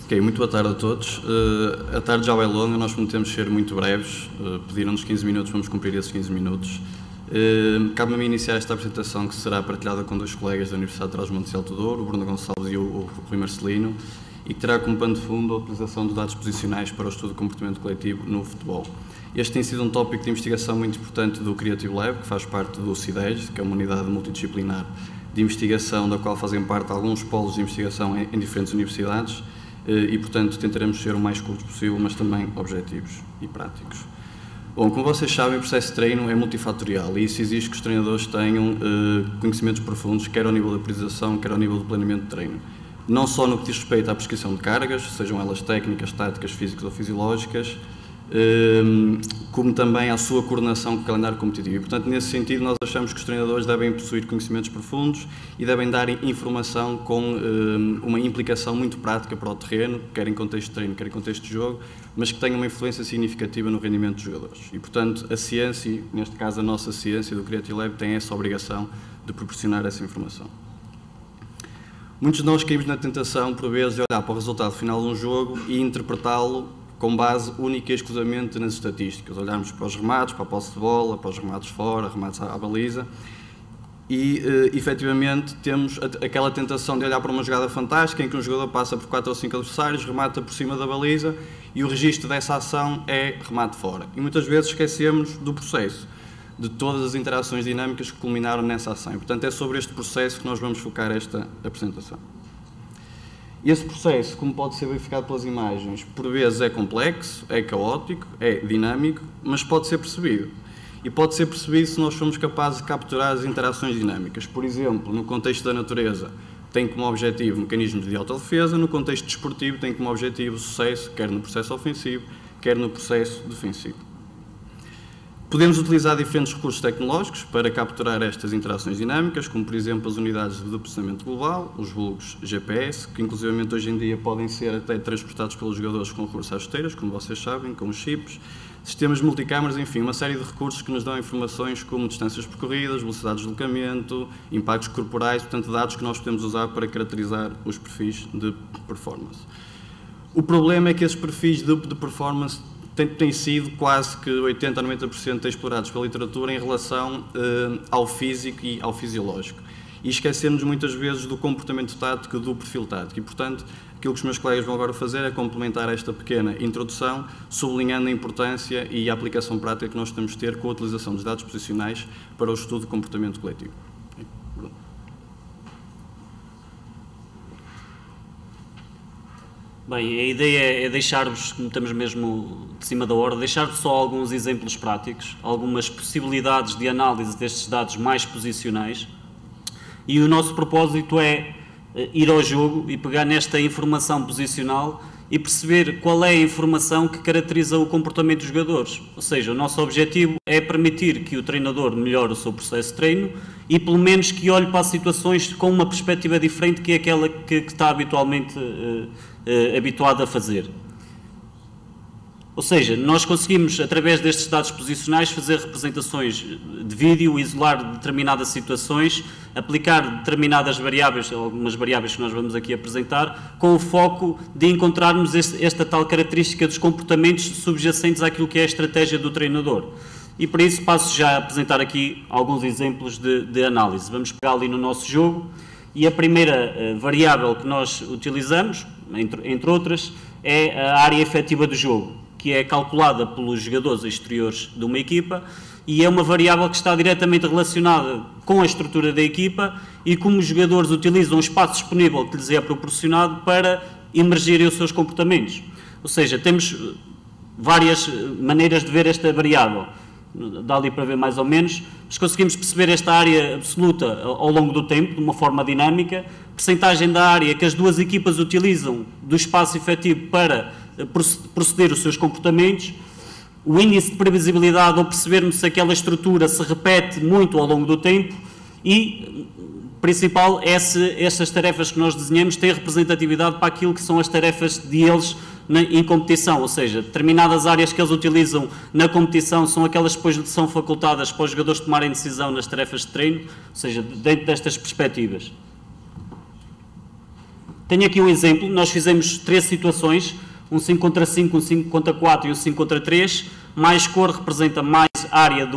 Ok, muito boa tarde a todos. A tarde já vai longa, nós prometemos ser muito breves. Pediram-nos 15 minutos, vamos cumprir esses 15 minutos. Cabe-me iniciar esta apresentação, que será partilhada com dois colegas da Universidade de Trás-os-Montes e Alto Douro, o Bruno Gonçalves e o Rui Marcelino, e que terá como pano de fundo a utilização de dados posicionais para o estudo do comportamento coletivo no futebol. Este tem sido um tópico de investigação muito importante do Creative Lab, que faz parte do CIDES, que é uma unidade multidisciplinar de investigação, da qual fazem parte alguns polos de investigação em diferentes universidades, e, portanto, tentaremos ser o mais curtos possível, mas também objetivos e práticos. Bom, como vocês sabem, o processo de treino é multifatorial e isso exige que os treinadores tenham conhecimentos profundos, quer ao nível da priorização, quer ao nível do planeamento de treino. Não só no que diz respeito à prescrição de cargas, sejam elas técnicas, táticas, físicas ou fisiológicas, como também à sua coordenação com o calendário competitivo. E, portanto, nesse sentido, nós achamos que os treinadores devem possuir conhecimentos profundos e devem dar informação com uma implicação muito prática para o terreno, quer em contexto de treino, quer em contexto de jogo, mas que tenha uma influência significativa no rendimento dos jogadores. E, portanto, a ciência, neste caso a nossa ciência do Creative Lab, tem essa obrigação de proporcionar essa informação. Muitos de nós caímos na tentação, por vezes, de olhar para o resultado final de um jogo e interpretá-lo com base única e exclusivamente nas estatísticas. Olharmos para os remates, para a posse de bola, para os remates fora, remates à baliza e, efetivamente, temos aquela tentação de olhar para uma jogada fantástica em que um jogador passa por 4 ou 5 adversários, remata por cima da baliza e o registro dessa ação é remate fora. E muitas vezes esquecemos do processo, de todas as interações dinâmicas que culminaram nessa ação. E, portanto, é sobre este processo que nós vamos focar esta apresentação. Esse processo, como pode ser verificado pelas imagens, por vezes é complexo, é caótico, é dinâmico, mas pode ser percebido. E pode ser percebido se nós formos capazes de capturar as interações dinâmicas. Por exemplo, no contexto da natureza, tem como objetivo mecanismos de autodefesa, no contexto desportivo tem como objetivo sucesso, quer no processo ofensivo, quer no processo defensivo. Podemos utilizar diferentes recursos tecnológicos para capturar estas interações dinâmicas, como, por exemplo, as unidades de processamento global, os vulgos GPS, que, inclusivamente, hoje em dia podem ser até transportados pelos jogadores com recurso às chuteiras, como vocês sabem, com os chips, sistemas multicâmaras, enfim, uma série de recursos que nos dão informações como distâncias percorridas, velocidade de deslocamento, impactos corporais, portanto, dados que nós podemos usar para caracterizar os perfis de performance. O problema é que esses perfis de performance têm sido quase que 80% a 90% explorados pela literatura em relação ao físico e ao fisiológico. E esquecemos muitas vezes do comportamento tático, do perfil tático. E, portanto, aquilo que os meus colegas vão agora fazer é complementar esta pequena introdução, sublinhando a importância e a aplicação prática que nós temos de ter com a utilização dos dados posicionais para o estudo do comportamento coletivo. Bem, a ideia é deixar-vos, como estamos mesmo de cima da hora, deixar-vos só alguns exemplos práticos, algumas possibilidades de análise destes dados mais posicionais, e o nosso propósito é ir ao jogo e pegar nesta informação posicional e perceber qual é a informação que caracteriza o comportamento dos jogadores. Ou seja, o nosso objetivo é permitir que o treinador melhore o seu processo de treino e pelo menos que olhe para as situações com uma perspectiva diferente que é aquela que está habitualmente habituado a fazer. Ou seja, nós conseguimos, através destes dados posicionais, fazer representações de vídeo, isolar determinadas situações, aplicar determinadas variáveis, algumas variáveis que nós vamos aqui apresentar, com o foco de encontrarmos esta tal característica dos comportamentos subjacentes àquilo que é a estratégia do treinador. E para isso passo já a apresentar aqui alguns exemplos de análise. Vamos pegar ali no nosso jogo e a primeira variável que nós utilizamos, entre outras, é a área efetiva do jogo, que é calculada pelos jogadores exteriores de uma equipa e é uma variável que está diretamente relacionada com a estrutura da equipa e como os jogadores utilizam o espaço disponível que lhes é proporcionado para emergirem os seus comportamentos. Ou seja, temos várias maneiras de ver esta variável. Dá ali para ver mais ou menos, mas conseguimos perceber esta área absoluta ao longo do tempo, de uma forma dinâmica, percentagem da área que as duas equipas utilizam do espaço efetivo para proceder os seus comportamentos, o índice de previsibilidade ou percebermos se aquela estrutura se repete muito ao longo do tempo e, principal, estas tarefas que nós desenhamos têm representatividade para aquilo que são as tarefas deles em competição, ou seja, determinadas áreas que eles utilizam na competição são aquelas que depois são facultadas para os jogadores tomarem decisão nas tarefas de treino, ou seja, dentro destas perspectivas. Tenho aqui um exemplo, nós fizemos 3 situações, um 5 contra 5, um 5 contra 4 e um 5 contra 3, mais cor representa mais área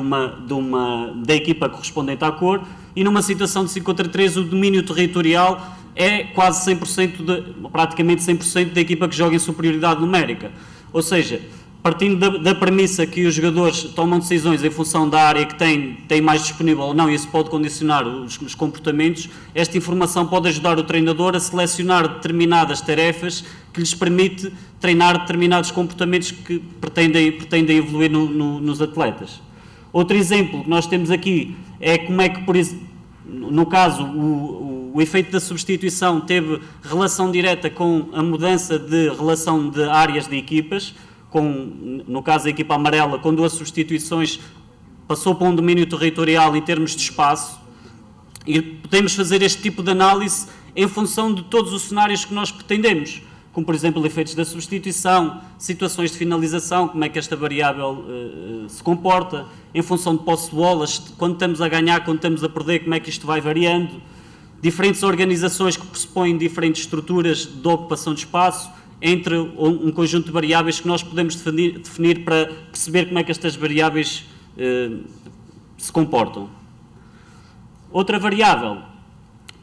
da equipa correspondente à cor, e numa situação de 5 contra 3 o domínio territorial é quase 100%, praticamente 100% da equipa que joga em superioridade numérica. Ou seja, partindo da premissa que os jogadores tomam decisões em função da área que têm mais disponível ou não, e isso pode condicionar os comportamentos, esta informação pode ajudar o treinador a selecionar determinadas tarefas que lhes permite treinar determinados comportamentos que pretendem evoluir nos atletas. Outro exemplo que nós temos aqui é como é que, no caso, o efeito da substituição teve relação direta com a mudança de relação de áreas de equipas, no caso a equipa amarela, com 2 substituições, passou para um domínio territorial em termos de espaço, e podemos fazer este tipo de análise em função de todos os cenários que nós pretendemos, como por exemplo efeitos da substituição, situações de finalização, como é que esta variável se comporta, em função de posse de bolas, quando estamos a ganhar, quando estamos a perder, como é que isto vai variando, diferentes organizações que pressupõem diferentes estruturas de ocupação de espaço, entre um conjunto de variáveis que nós podemos definir para perceber como é que estas variáveis se comportam. Outra variável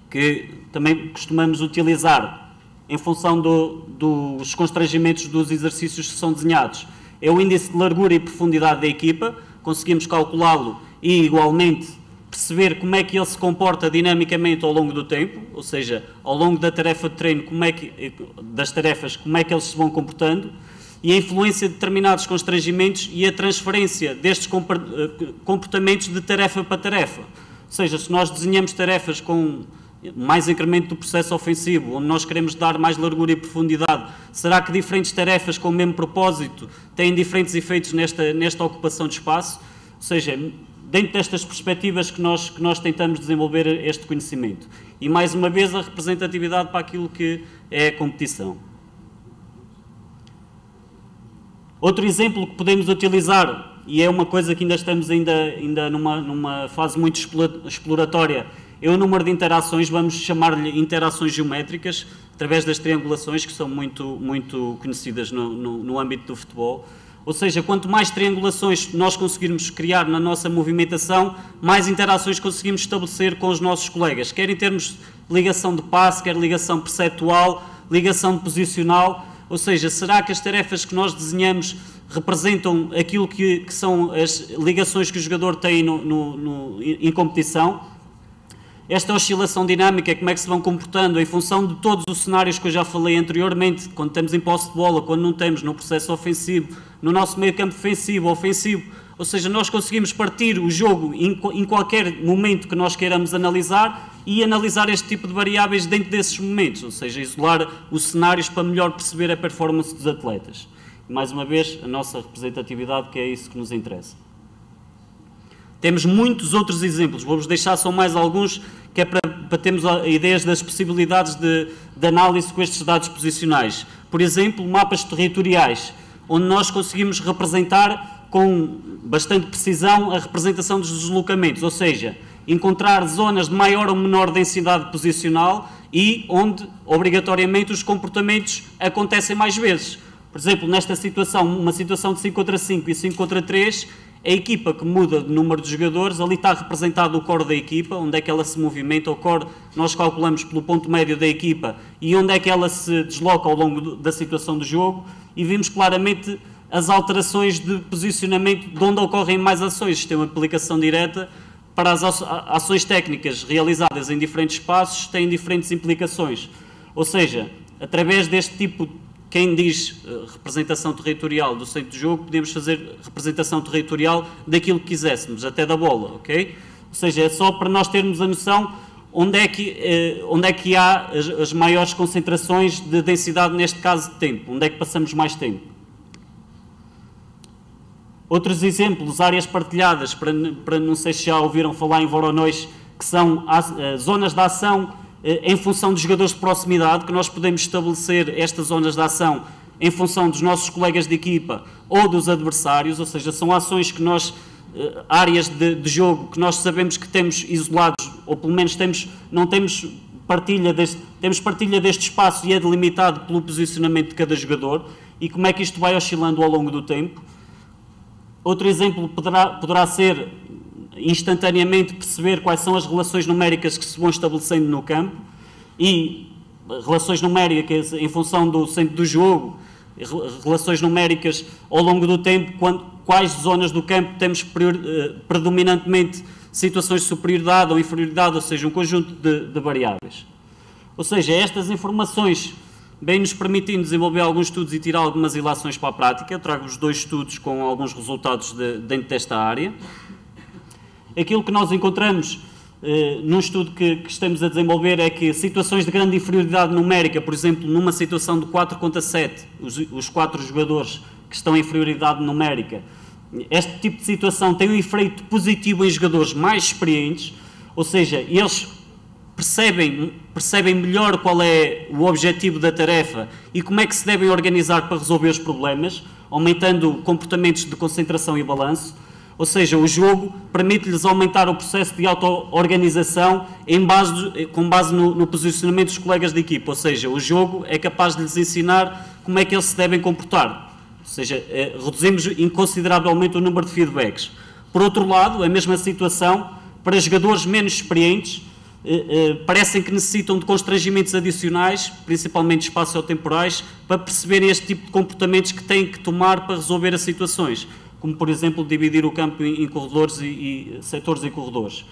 que também costumamos utilizar em função dos constrangimentos dos exercícios que são desenhados é o índice de largura e profundidade da equipa. Conseguimos calculá-lo e igualmente perceber como é que ele se comporta dinamicamente ao longo do tempo, ou seja, ao longo da tarefa de treino, como é que eles se vão comportando, e a influência de determinados constrangimentos e a transferência destes comportamentos de tarefa para tarefa. Ou seja, se nós desenhamos tarefas com mais incremento do processo ofensivo, onde nós queremos dar mais largura e profundidade, será que diferentes tarefas com o mesmo propósito têm diferentes efeitos nesta ocupação de espaço? Ou seja, dentro destas perspectivas que nós tentamos desenvolver este conhecimento. E, mais uma vez, a representatividade para aquilo que é a competição. Outro exemplo que podemos utilizar, e é uma coisa que ainda estamos numa fase muito exploratória, é o número de interações, vamos chamar-lhe interações geométricas, através das triangulações, que são muito conhecidas no âmbito do futebol. Ou seja, quanto mais triangulações nós conseguirmos criar na nossa movimentação, mais interações conseguimos estabelecer com os nossos colegas, quer em termos de ligação de passe, quer ligação perceptual, ligação posicional. Ou seja, será que as tarefas que nós desenhamos representam aquilo que são as ligações que o jogador tem em competição? Esta oscilação dinâmica, como é que se vão comportando em função de todos os cenários que eu já falei anteriormente, quando estamos em posse de bola, quando não estamos no processo ofensivo, no nosso meio campo defensivo, ofensivo, ou seja, nós conseguimos partir o jogo em qualquer momento que nós queiramos analisar e analisar este tipo de variáveis dentro desses momentos, ou seja, isolar os cenários para melhor perceber a performance dos atletas. E, mais uma vez, a nossa representatividade, que é isso que nos interessa. Temos muitos outros exemplos, vou-vos deixar só mais alguns, que é para termos ideias das possibilidades de análise com estes dados posicionais. Por exemplo, mapas territoriais, onde nós conseguimos representar com bastante precisão a representação dos deslocamentos, ou seja, encontrar zonas de maior ou menor densidade posicional e onde, obrigatoriamente, os comportamentos acontecem mais vezes. Por exemplo, nesta situação, uma situação de 5 contra 5 e 5 contra 3, a equipa que muda de número de jogadores, ali está representado o core da equipa, onde é que ela se movimenta, o core nós calculamos pelo ponto médio da equipa e onde é que ela se desloca ao longo da situação do jogo, e vimos claramente as alterações de posicionamento de onde ocorrem mais ações. Isto tem uma aplicação direta para as ações técnicas realizadas em diferentes espaços, têm diferentes implicações. Ou seja, através deste tipo de quem diz representação territorial do centro de jogo, podemos fazer representação territorial daquilo que quiséssemos, até da bola, ok? Ou seja, é só para nós termos a noção onde é que há as maiores concentrações de densidade, neste caso de tempo, onde é que passamos mais tempo. Outros exemplos, áreas partilhadas, para não sei se já ouviram falar em Voronoi, que são zonas de ação em função dos jogadores de proximidade, que nós podemos estabelecer estas zonas de ação em função dos nossos colegas de equipa ou dos adversários, ou seja, são ações que nós, áreas de jogo que nós sabemos que temos isolados, ou pelo menos não temos temos partilha deste espaço e é delimitado pelo posicionamento de cada jogador e como é que isto vai oscilando ao longo do tempo. Outro exemplo poderá ser instantaneamente perceber quais são as relações numéricas que se vão estabelecendo no campo e relações numéricas em função do centro do jogo, relações numéricas ao longo do tempo, quais zonas do campo temos predominantemente situações de superioridade ou inferioridade, ou seja, um conjunto de variáveis. Ou seja, estas informações bem nos permitindo desenvolver alguns estudos e tirar algumas ilações para a prática. Eu trago-vos 2 estudos com alguns resultados dentro desta área. Aquilo que nós encontramos num estudo que estamos a desenvolver é que situações de grande inferioridade numérica, por exemplo, numa situação de 4 contra 7, os 4 jogadores que estão em inferioridade numérica, este tipo de situação tem um efeito positivo em jogadores mais experientes, ou seja, eles percebem melhor qual é o objetivo da tarefa e como é que se devem organizar para resolver os problemas, aumentando comportamentos de concentração e balanço. Ou seja, o jogo permite-lhes aumentar o processo de auto-organização com base no posicionamento dos colegas de equipa. Ou seja, o jogo é capaz de lhes ensinar como é que eles se devem comportar. Ou seja, reduzimos inconsideravelmente o número de feedbacks. Por outro lado, a mesma situação, para jogadores menos experientes, parecem que necessitam de constrangimentos adicionais, principalmente espaço-temporais, para perceberem este tipo de comportamentos que têm que tomar para resolver as situações, como, por exemplo, dividir o campo em corredores e setores e corredores.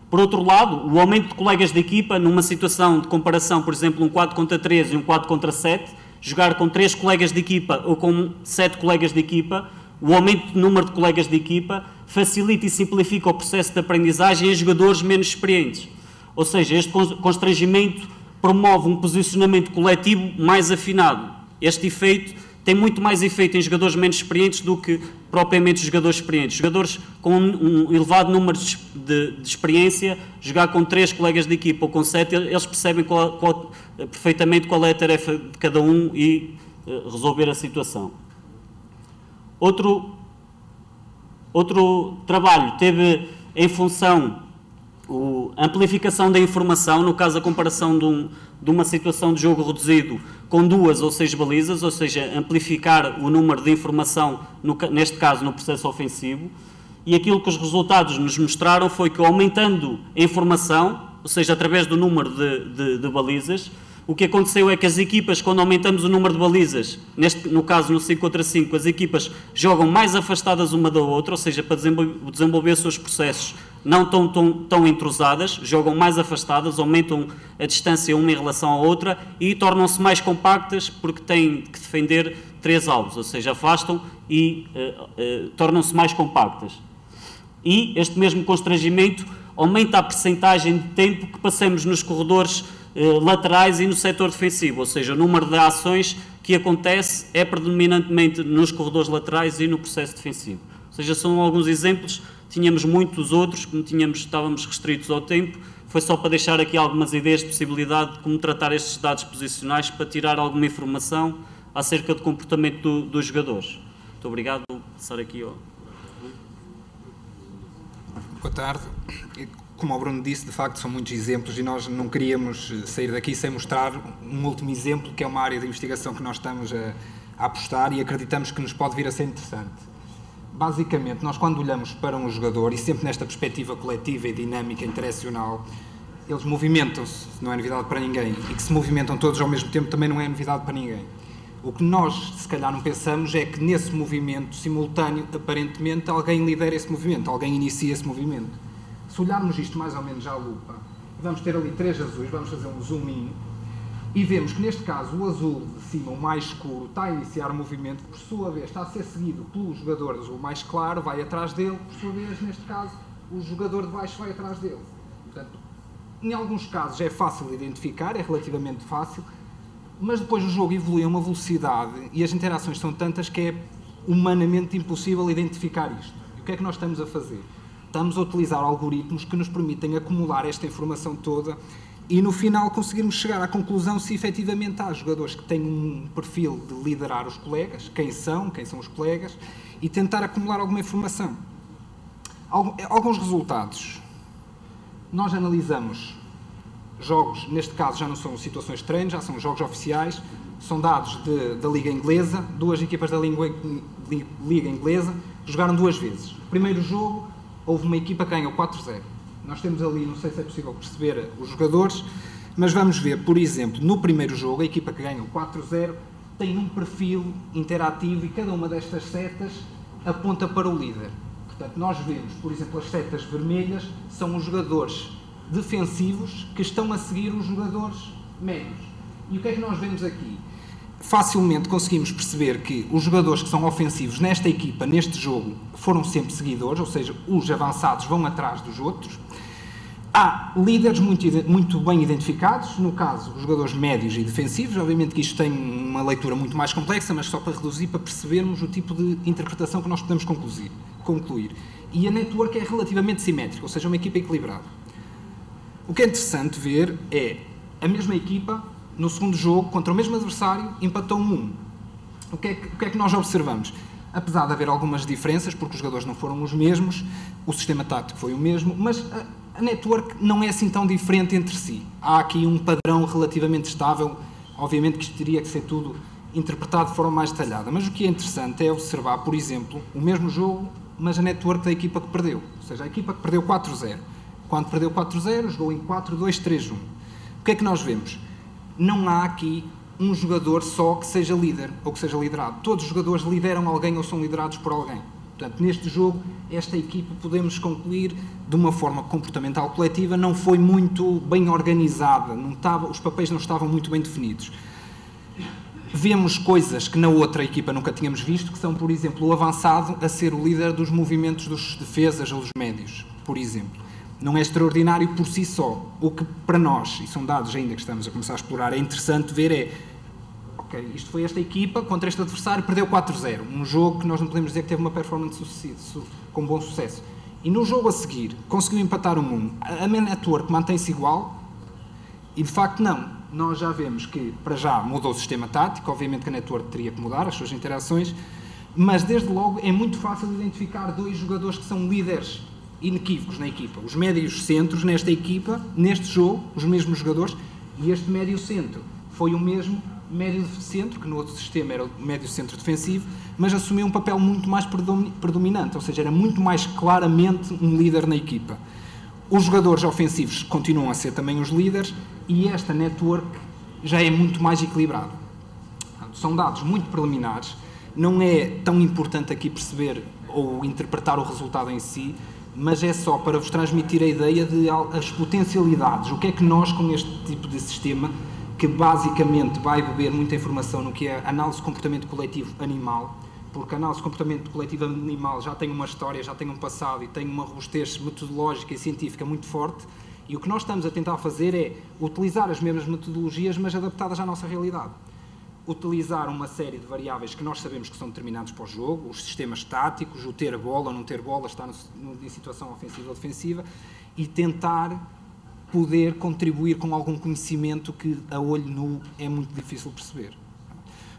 Por outro lado, o aumento de colegas de equipa, numa situação de comparação, por exemplo, um 4 contra 3 e um 4 contra 7, jogar com 3 colegas de equipa ou com 7 colegas de equipa, o aumento do número de colegas de equipa facilita e simplifica o processo de aprendizagem em jogadores menos experientes. Ou seja, este constrangimento promove um posicionamento coletivo mais afinado. Este efeito tem muito mais efeito em jogadores menos experientes do que propriamente os jogadores experientes. Jogadores com um elevado número de experiência, jogar com 3 colegas de equipa ou com 7, eles percebem perfeitamente qual é a tarefa de cada um e resolver a situação. Outro trabalho teve em função a amplificação da informação, no caso a comparação de uma situação de jogo reduzido com 2 ou 6 balizas, ou seja, amplificar o número de informação, neste caso no processo ofensivo, e aquilo que os resultados nos mostraram foi que aumentando a informação, ou seja, através do número de balizas, o que aconteceu é que as equipas, quando aumentamos o número de balizas, no caso no 5 contra 5, as equipas jogam mais afastadas uma da outra, ou seja, para desenvolver os seus processos não tão entrosadas, jogam mais afastadas, aumentam a distância uma em relação à outra e tornam-se mais compactas porque têm que defender 3 alvos, ou seja, afastam e tornam-se mais compactas. E este mesmo constrangimento aumenta a percentagem de tempo que passamos nos corredores laterais e no setor defensivo, ou seja, o número de ações que acontece é predominantemente nos corredores laterais e no processo defensivo. Ou seja, são alguns exemplos, tínhamos muitos outros, como estávamos restritos ao tempo, foi só para deixar aqui algumas ideias de possibilidade de como tratar estes dados posicionais para tirar alguma informação acerca do comportamento dos jogadores. Muito obrigado, vou passar aqui ao... Boa tarde. Como o Bruno disse, de facto são muitos exemplos e nós não queríamos sair daqui sem mostrar um último exemplo, que é uma área de investigação que nós estamos a apostar e acreditamos que nos pode vir a ser interessante. Basicamente, nós quando olhamos para um jogador, e sempre nesta perspectiva coletiva e dinâmica interacional, eles movimentam-se, não é novidade para ninguém, e que se movimentam todos ao mesmo tempo também não é novidade para ninguém. O que nós, se calhar, não pensamos é que nesse movimento simultâneo, aparentemente, alguém lidera esse movimento, alguém inicia esse movimento. Se olharmos isto mais ou menos à lupa, vamos ter ali 3 azuis, vamos fazer um zoom in, e vemos que neste caso o azul de cima, o mais escuro, está a iniciar o movimento, que por sua vez está a ser seguido pelo jogador azul mais claro, vai atrás dele, por sua vez, neste caso, o jogador de baixo vai atrás dele. Portanto, em alguns casos é fácil de identificar, é relativamente fácil, mas depois o jogo evolui a uma velocidade e as interações são tantas que é humanamente impossível identificar isto. E o que é que nós estamos a fazer? Estamos a utilizar algoritmos que nos permitem acumular esta informação toda e no final conseguirmos chegar à conclusão se efetivamente há jogadores que têm um perfil de liderar os colegas, quem são os colegas, e tentar acumular alguma informação. Alguns resultados. Nós analisamos jogos, neste caso já não são situações de treino, já são jogos oficiais, são dados da Liga Inglesa, 2 equipas da Liga Inglesa jogaram 2 vezes. No primeiro jogo, houve uma equipa que ganhou 4-0. Nós temos ali, não sei se é possível perceber os jogadores, mas vamos ver, por exemplo, no primeiro jogo, a equipa que ganhou 4-0 tem um perfil interativo e cada uma destas setas aponta para o líder. Portanto, nós vemos, por exemplo, as setas vermelhas são os jogadores defensivos que estão a seguir os jogadores médios. E o que é que nós vemos aqui? Facilmente conseguimos perceber que os jogadores que são ofensivos nesta equipa, neste jogo, foram sempre seguidores, ou seja, os avançados vão atrás dos outros. Há líderes muito bem identificados, no caso, os jogadores médios e defensivos. Obviamente que isto tem uma leitura muito mais complexa, mas só para reduzir, para percebermos o tipo de interpretação que nós podemos concluir. E a network é relativamente simétrica, ou seja, uma equipa equilibrada. O que é interessante ver é a mesma equipa, no segundo jogo, contra o mesmo adversário, empatou 1-1. O que é que nós observamos? Apesar de haver algumas diferenças, porque os jogadores não foram os mesmos, o sistema tático foi o mesmo, mas a network não é assim tão diferente entre si. Há aqui um padrão relativamente estável. Obviamente que isto teria que ser tudo interpretado de forma mais detalhada, mas o que é interessante é observar, por exemplo, o mesmo jogo, mas a network da equipa que perdeu. Ou seja, a equipa que perdeu 4-0. Quando perdeu 4-0, jogou em 4-2-3-1. O que é que nós vemos? Não há aqui um jogador só que seja líder ou que seja liderado. Todos os jogadores lideram alguém ou são liderados por alguém. Portanto, neste jogo, esta equipa, podemos concluir, de uma forma comportamental coletiva, não foi muito bem organizada, os papéis não estavam muito bem definidos. Vemos coisas que na outra equipa nunca tínhamos visto, que são, por exemplo, o avançado a ser o líder dos movimentos dos defesas ou dos médios, por exemplo. Não é extraordinário por si só. O que para nós, e são dados ainda que estamos a começar a explorar, é interessante ver ok, isto foi esta equipa contra este adversário, perdeu 4-0. Um jogo que nós não podemos dizer que teve uma performance com bom sucesso. E no jogo a seguir, conseguiu empatar 1-1. A network mantém-se igual? E de facto não. Nós já vemos que, para já, mudou o sistema tático. Obviamente que a network teria que mudar as suas interações, mas desde logo é muito fácil identificar 2 jogadores que são líderes inequívocos na equipa. Os médios centros nesta equipa, neste jogo, os mesmos jogadores, e este médio centro foi o mesmo médio centro, que no outro sistema era o médio centro defensivo, mas assumiu um papel muito mais predominante, ou seja, era muito mais claramente um líder na equipa. Os jogadores ofensivos continuam a ser também os líderes e esta network já é muito mais equilibrada. São dados muito preliminares, não é tão importante aqui perceber ou interpretar o resultado em si, mas é só para vos transmitir a ideia de as potencialidades. O que é que nós, com este tipo de sistema, que basicamente vai beber muita informação no que é análise de comportamento coletivo animal, porque a análise de comportamento coletivo animal já tem uma história, já tem um passado e tem uma robustez metodológica e científica muito forte, e o que nós estamos a tentar fazer é utilizar as mesmas metodologias, mas adaptadas à nossa realidade. Utilizar uma série de variáveis que nós sabemos que são determinados para o jogo, os sistemas táticos, o ter bola ou não ter bola, estar em situação ofensiva ou defensiva, e tentar poder contribuir com algum conhecimento que a olho nu é muito difícil perceber.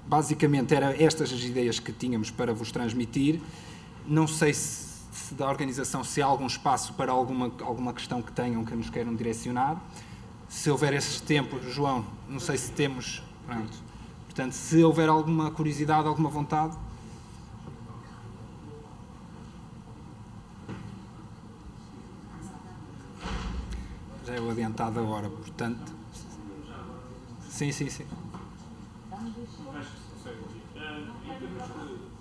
Basicamente, eram estas as ideias que tínhamos para vos transmitir. Não sei se da organização se há algum espaço para alguma questão que tenham que nos queiram direcionar. Se houver esse tempo, João, não sei se temos... Pronto. Portanto, se houver alguma curiosidade, alguma vontade... Já é o adiantado agora, portanto... Sim. Acho que se consegue ouvir.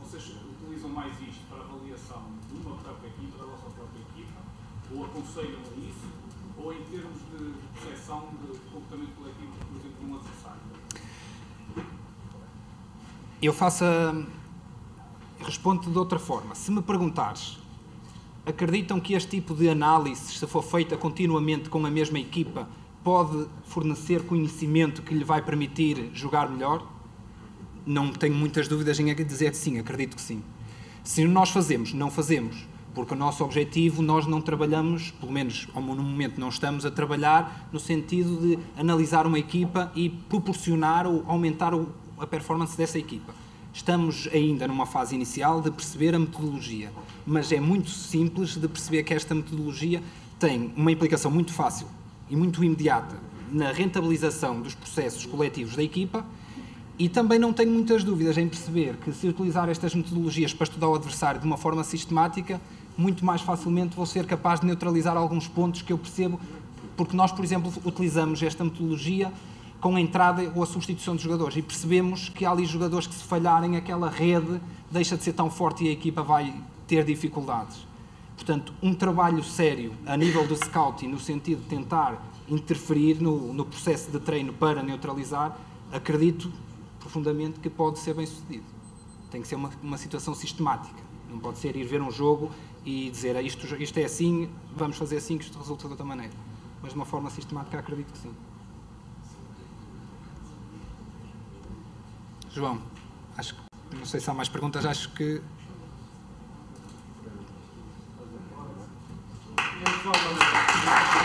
Vocês utilizam mais isto para avaliação de uma própria equipa, da vossa própria equipa, ou aconselham a isso, ou em termos de percepção de comportamento coletivo, por exemplo, de um adversário? Eu respondo-te de outra forma. Se me perguntares, acreditam que este tipo de análise, se for feita continuamente com a mesma equipa, pode fornecer conhecimento que lhe vai permitir jogar melhor? Não tenho muitas dúvidas em dizer que sim, acredito que sim. Se nós fazemos, não fazemos, porque o nosso objetivo, nós não trabalhamos, pelo menos no momento não estamos a trabalhar, no sentido de analisar uma equipa e proporcionar ou aumentar a performance dessa equipa. Estamos ainda numa fase inicial de perceber a metodologia, mas é muito simples de perceber que esta metodologia tem uma implicação muito fácil e muito imediata na rentabilização dos processos coletivos da equipa, e também não tenho muitas dúvidas em perceber que, se utilizar estas metodologias para estudar o adversário de uma forma sistemática, muito mais facilmente vou ser capaz de neutralizar alguns pontos que eu percebo, porque nós, por exemplo, utilizamos esta metodologia com a entrada ou a substituição de jogadores, e percebemos que há ali jogadores que, se falharem, aquela rede deixa de ser tão forte e a equipa vai ter dificuldades. Portanto, um trabalho sério a nível do scouting, no sentido de tentar interferir no processo de treino para neutralizar, acredito profundamente que pode ser bem sucedido. Tem que ser uma situação sistemática. Não pode ser ir ver um jogo e dizer isto é assim, vamos fazer assim que isto resulta de outra maneira. Mas de uma forma sistemática acredito que sim. João, não sei se há mais perguntas, acho que... Pessoal,